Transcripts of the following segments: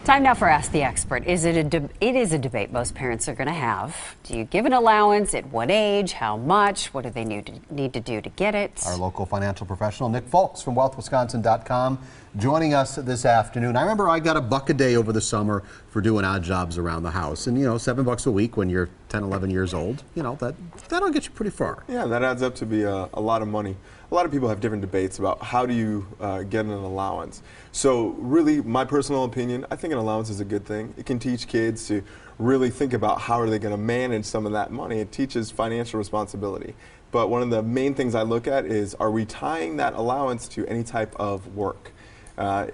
Time now for Ask the Expert. It is a debate most parents are going to have. Do you give an allowance? At what age? How much? What do they need to do to get it? Our local financial professional, Nick Folks from wealthwisconsin.com, joining us this afternoon. I remember I got $1 a day over the summer for doing odd jobs around the house. And, you know, $7 a week when you're 10, 11 years old, you know, that'll get you pretty far. Yeah, that adds up to be a lot of money. A lot of people have different debates about how do you get an allowance. So really, my personal opinion, I think an allowance is a good thing. It can teach kids to really think about how are they going to manage some of that money. It teaches financial responsibility. But one of the main things I look at is, are we tying that allowance to any type of work?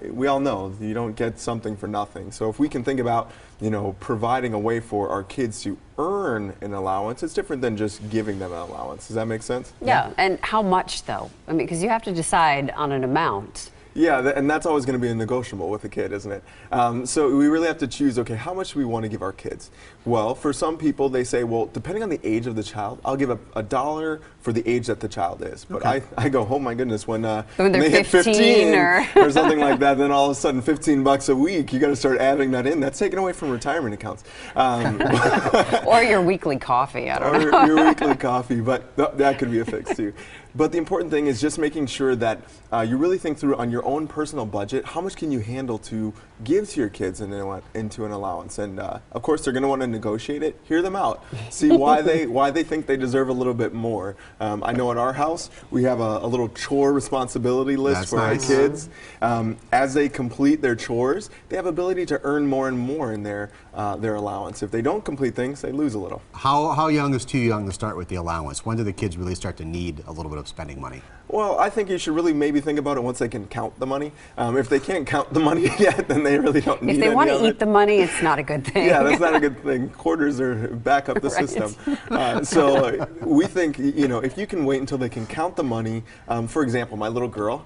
We all know you don't get something for nothing. So if we can think about, you know, providing a way for our kids to earn an allowance, it's different than just giving them an allowance. Does that make sense? Yeah, and how much though? I mean, because you have to decide on an amount. Yeah, and that's always going to be a negotiable with a kid, isn't it? So we really have to choose, okay, how much do we want to give our kids? Well, for some people, they say, well, depending on the age of the child, I'll give $1 for the age that the child is. But okay. I go, oh my goodness, when they're they hit 15 or something like that, then all of a sudden $15 a week, you got to start adding that in. That's taken away from retirement accounts. Or your weekly coffee, I don't know. Or your weekly coffee, but that could be a fix too. But the important thing is just making sure that you really think through on your own personal budget, how much can you handle to give to your kids into an allowance? And of course, they're going to want to negotiate it. Hear them out. See why they think they deserve a little bit more. I know at our house, we have a little chore responsibility list for our kids. As they complete their chores, they have ability to earn more and more in their allowance. If they don't complete things, they lose a little. How young is too young to start with the allowance? When do the kids really start to need a little bit of spending money? Well, I think you should really maybe think about it once they can count the money. If they can't count the money yet, then they really don't need it. If they want to eat the money, it's not a good thing. Yeah, that's not a good thing. Quarters are back up the system. So we think, you know, if you can wait until they can count the money, for example, my little girl,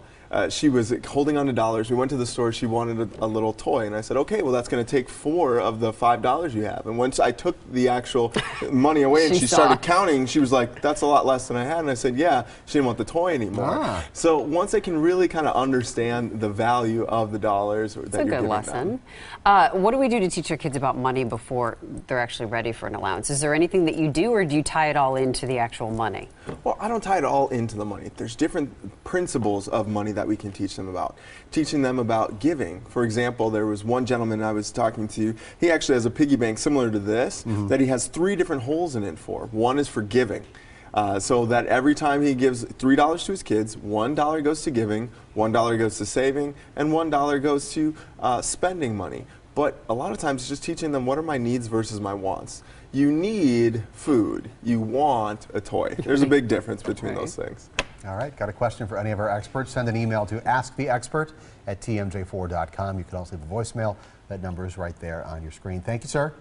she was holding on to dollars. We went to the store. She wanted a little toy. And I said, okay, well, that's going to take 4 of the $5 you have. And once I took the actual money away and she started counting, she was like, that's a lot less than I had. And I said, yeah, she didn't want the toy anymore. So once they can really kind of understand the value of the dollars that you're giving them. That's a good lesson. What do we do to teach our kids about money before they're actually ready for an allowance? Is there anything that you do, or do you tie it all into the actual money? Well, I don't tie it all into the money. There's different principles of money that we can teach them about. Teaching them about giving. For example, there was one gentleman I was talking to. He actually has a piggy bank similar to this that he has 3 different holes in it for. One is for giving. So that every time he gives $3 to his kids, $1 goes to giving, $1 goes to saving, and $1 goes to spending money. But a lot of times it's just teaching them, what are my needs versus my wants. You need food. You want a toy. There's a big difference between those things. All right, got a question for any of our experts? Send an email to asktheexpert@tmj4.com. You can also leave a voicemail. That number is right there on your screen. Thank you, sir.